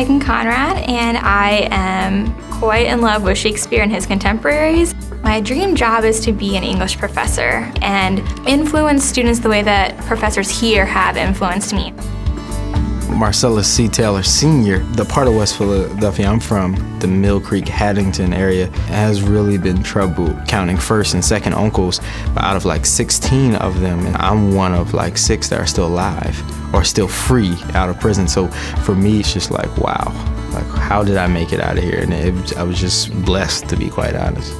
Megan Conrad, and I am quite in love with Shakespeare and his contemporaries. My dream job is to be an English professor and influence students the way that professors here have influenced me. Marcellus C. Taylor Sr., the part of West Philadelphia I'm from, the Mill Creek, Haddington area, has really been troubled, counting first and second uncles. But out of like 16 of them, and I'm one of like 6 that are still alive or still free out of prison. So for me, it's just like, wow, like how did I make it out of here? And I was just blessed, to be quite honest.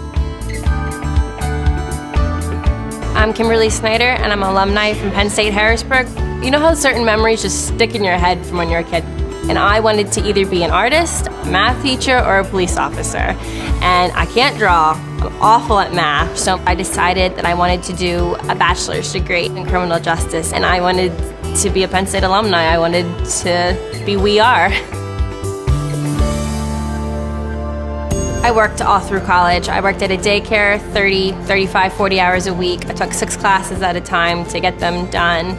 I'm Kimberly Snyder, and I'm an alumni from Penn State Harrisburg. You know how certain memories just stick in your head from when you're a kid? And I wanted to either be an artist, a math teacher, or a police officer. And I can't draw, I'm awful at math, so I decided that I wanted to do a bachelor's degree in criminal justice, and I wanted to be a Penn State alumni. I wanted to be We Are. I worked all through college. I worked at a daycare 30, 35, 40 hours a week. I took 6 classes at a time to get them done.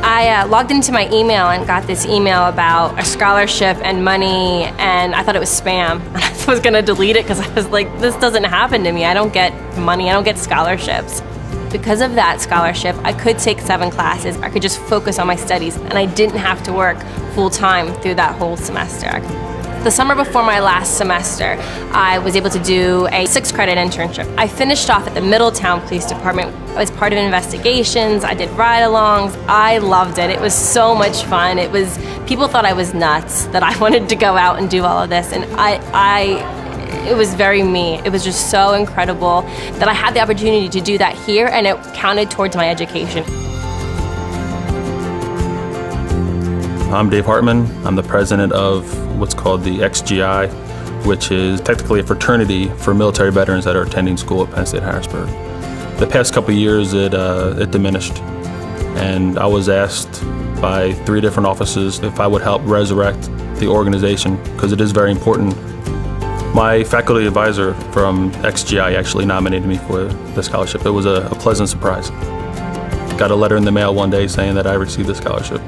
I logged into my email and got this email about a scholarship and money, and I thought it was spam. I was gonna delete it because I was like, this doesn't happen to me. I don't get money, I don't get scholarships. Because of that scholarship, I could take 7 classes. I could just focus on my studies, and I didn't have to work full-time through that whole semester. The summer before my last semester, I was able to do a 6-credit internship. I finished off at the Middletown Police Department. I was part of investigations, I did ride-alongs. I loved it. It was so much fun. People thought I was nuts, that I wanted to go out and do all of this, and it was very me. It was just so incredible that I had the opportunity to do that here, and it counted towards my education. I'm Dave Hartman. I'm the president of what's called the XGI, which is technically a fraternity for military veterans that are attending school at Penn State Harrisburg. The past couple of years, it diminished, and I was asked by 3 different offices if I would help resurrect the organization, because it is very important. My faculty advisor from XGI actually nominated me for the scholarship. It was a pleasant surprise. Got a letter in the mail one day saying that I received the scholarship.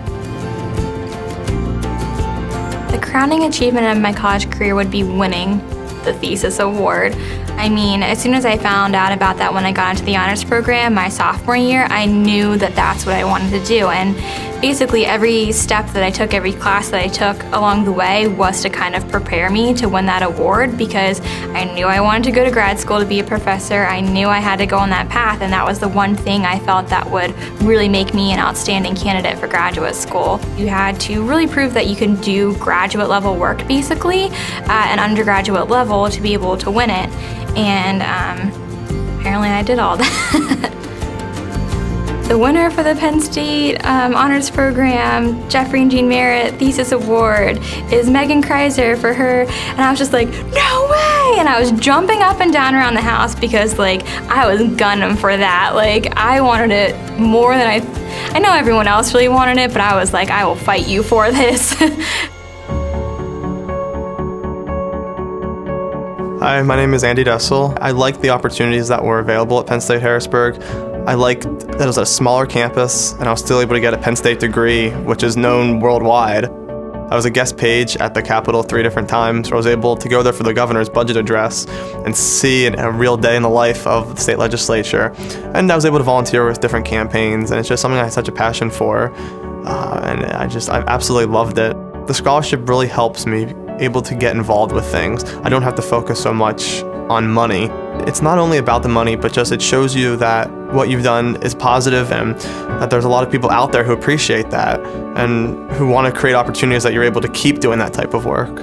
The crowning achievement of my college career would be winning the thesis award. I mean, as soon as I found out about that when I got into the honors program my sophomore year, I knew that that's what I wanted to do. And basically every step that I took, every class that I took along the way was to kind of prepare me to win that award, because I knew I wanted to go to grad school to be a professor. I knew I had to go on that path, and that was the one thing I felt that would really make me an outstanding candidate for graduate school. You had to really prove that you can do graduate level work basically at an undergraduate level to be able to win it. And apparently I did all that. The winner for the Penn State Honors Program, Jeffrey and Jean Merritt Thesis Award, is Megan Kreiser for her, and I was just like, no way! And I was jumping up and down around the house because like I was gunning for that. Like I wanted it more than I know everyone else really wanted it, but I was like, I will fight you for this. Hi, my name is Andy Dessel. I liked the opportunities that were available at Penn State Harrisburg. I liked that it was a smaller campus, and I was still able to get a Penn State degree, which is known worldwide. I was a guest page at the Capitol 3 different times, where I was able to go there for the governor's budget address and see a real day in the life of the state legislature. And I was able to volunteer with different campaigns, and it's just something I had such a passion for, and I absolutely loved it. The scholarship really helps me able to get involved with things. I don't have to focus so much on money. It's not only about the money, but just it shows you that what you've done is positive, and that there's a lot of people out there who appreciate that and who want to create opportunities that you're able to keep doing that type of work.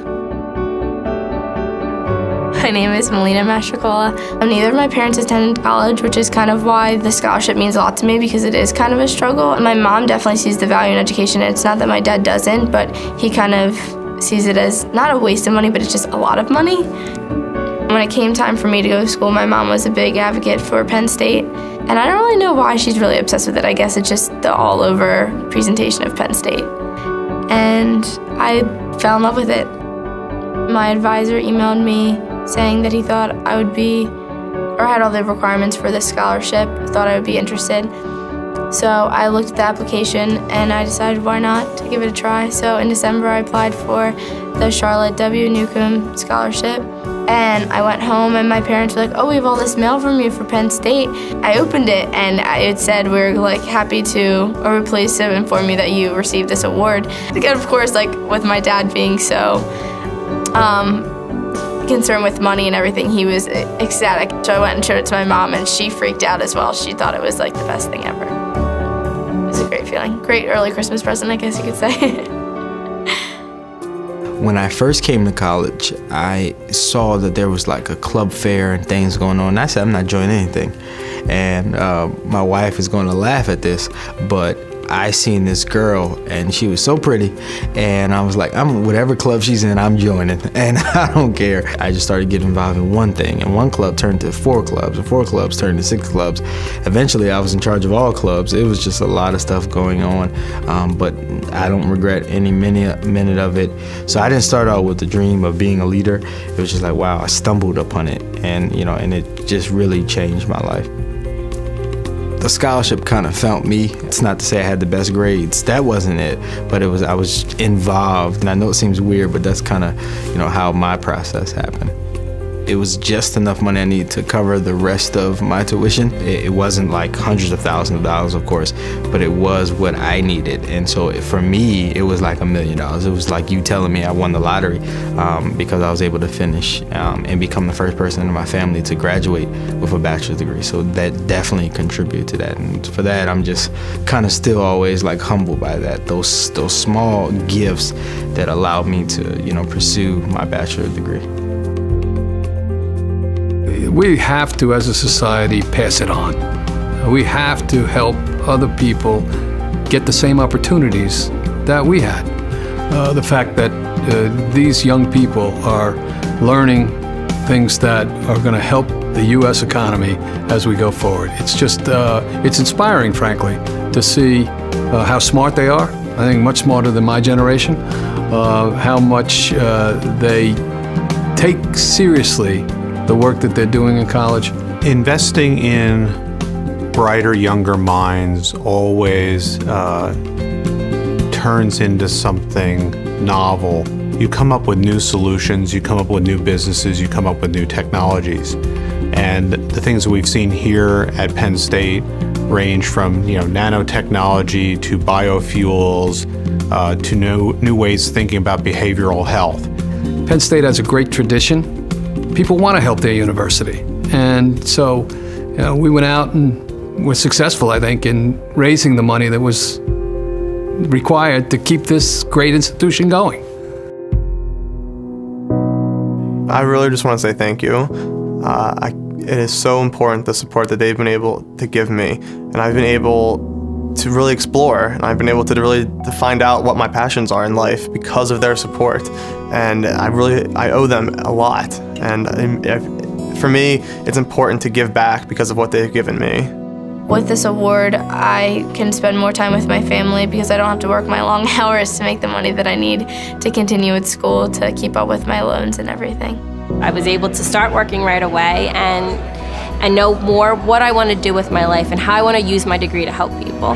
My name is Melina Mastrocola. Neither of my parents attended college, which is kind of why the scholarship means a lot to me, because it is kind of a struggle. My mom definitely sees the value in education. It's not that my dad doesn't, but he kind of sees it as not a waste of money, but it's just a lot of money. When it came time for me to go to school, my mom was a big advocate for Penn State, and I don't really know why she's really obsessed with it. I guess it's just the all-over presentation of Penn State. And I fell in love with it. My advisor emailed me saying that he thought I would be, or had all the requirements for this scholarship, thought I would be interested. So I looked at the application and I decided why not to give it a try. So in December I applied for the Charlotte W. Newcomb Scholarship. And I went home and my parents were like, oh, we have all this mail from you for Penn State. I opened it and it said we're like happy to, or we're pleased to inform you that you received this award. Again, of course, like with my dad being so concerned with money and everything, he was ecstatic. So I went and showed it to my mom and she freaked out as well. She thought it was like the best thing ever. It was a great feeling. Great early Christmas present, I guess you could say. When I first came to college, I saw that there was like a club fair and things going on. I said, I'm not joining anything. And my wife is going to laugh at this, but I seen this girl and she was so pretty, and I was like, whatever club she's in, I'm joining, and I don't care. I just started getting involved in one thing, and one club turned to 4 clubs, and 4 clubs turned to 6 clubs. Eventually I was in charge of all clubs. It was just a lot of stuff going on, but I don't regret any minute of it. So I didn't start out with the dream of being a leader. It was just like, wow, I stumbled upon it, and and it just really changed my life. The scholarship kind of found me. It's not to say I had the best grades. That wasn't it. But I was involved. And I know it seems weird, but that's kind of, how my process happened. It was just enough money I needed to cover the rest of my tuition. It wasn't like hundreds of thousands of dollars, of course, but it was what I needed. And so for me, it was like $1 million. It was like you telling me I won the lottery because I was able to finish and become the first person in my family to graduate with a bachelor's degree. So that definitely contributed to that. And for that, I'm just kind of still always like humbled by that. Those small gifts that allowed me to, pursue my bachelor's degree. We have to, as a society, pass it on. We have to help other people get the same opportunities that we had. The fact that these young people are learning things that are going to help the U.S. economy as we go forward. It's just, it's inspiring, frankly, to see how smart they are. I think much smarter than my generation. How much they take seriously the work that they're doing in college. Investing in brighter, younger minds always turns into something novel. You come up with new solutions, you come up with new businesses, you come up with new technologies. And the things that we've seen here at Penn State range from nanotechnology to biofuels to new ways of thinking about behavioral health. Penn State has a great tradition. People want to help their university. And so we went out and were successful, I think, in raising the money that was required to keep this great institution going. I really just want to say thank you. It is so important, the support that they've been able to give me. And I've been able to really explore, and I've been able to find out what my passions are in life because of their support. And I owe them a lot. And for me, it's important to give back because of what they've given me. With this award, I can spend more time with my family because I don't have to work my long hours to make the money that I need to continue with school, to keep up with my loans and everything. I was able to start working right away and know more what I want to do with my life and how I want to use my degree to help people.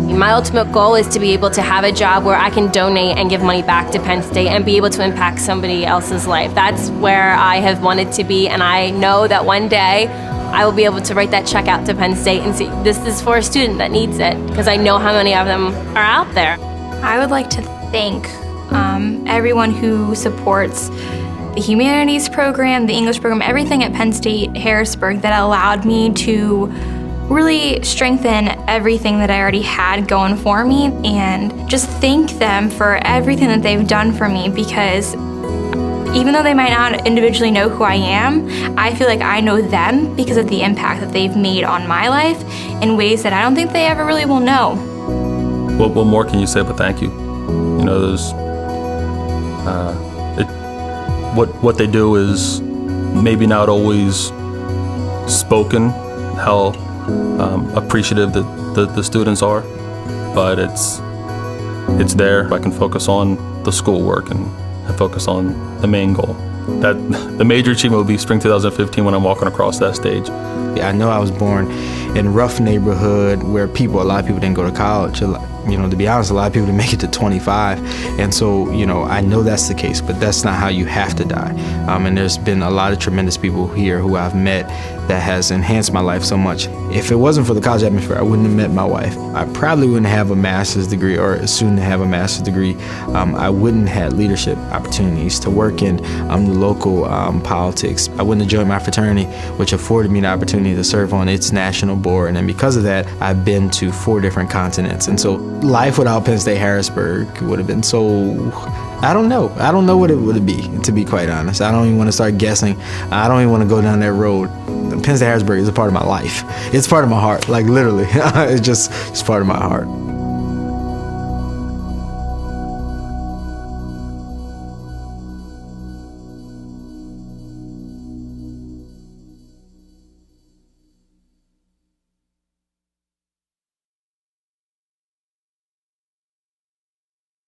My ultimate goal is to be able to have a job where I can donate and give money back to Penn State and be able to impact somebody else's life. That's where I have wanted to be, and I know that one day I will be able to write that check out to Penn State and say, this is for a student that needs it, because I know how many of them are out there. I would like to thank everyone who supports the humanities program, the English program, everything at Penn State Harrisburg that allowed me to really strengthen everything that I already had going for me, and just thank them for everything that they've done for me, because even though they might not individually know who I am, I feel like I know them because of the impact that they've made on my life in ways that I don't think they ever really will know. What more can you say but thank you? There's what they do is maybe not always spoken, how appreciative that the students are, but it's there. I can focus on the schoolwork and focus on the main goal. That the major achievement will be spring 2015 when I'm walking across that stage. I know I was born in rough neighborhood where a lot of people didn't go to college. To be honest, a lot of people didn't make it to 25. And so, I know that's the case, but that's not how you have to die. And there's been a lot of tremendous people here who I've met that has enhanced my life so much. If it wasn't for the college atmosphere, I wouldn't have met my wife. I probably wouldn't have a master's degree or soon to have a master's degree. I wouldn't have leadership opportunities to work in the local politics. I wouldn't have joined my fraternity, which afforded me the opportunity to serve on its national board. And because of that, I've been to 4 different continents. And so life without Penn State Harrisburg would have been so... I don't know. I don't know what it would be, to be quite honest. I don't even want to start guessing. I don't even want to go down that road. Penn State Harrisburg is a part of my life. It's part of my heart, like literally. It's part of my heart.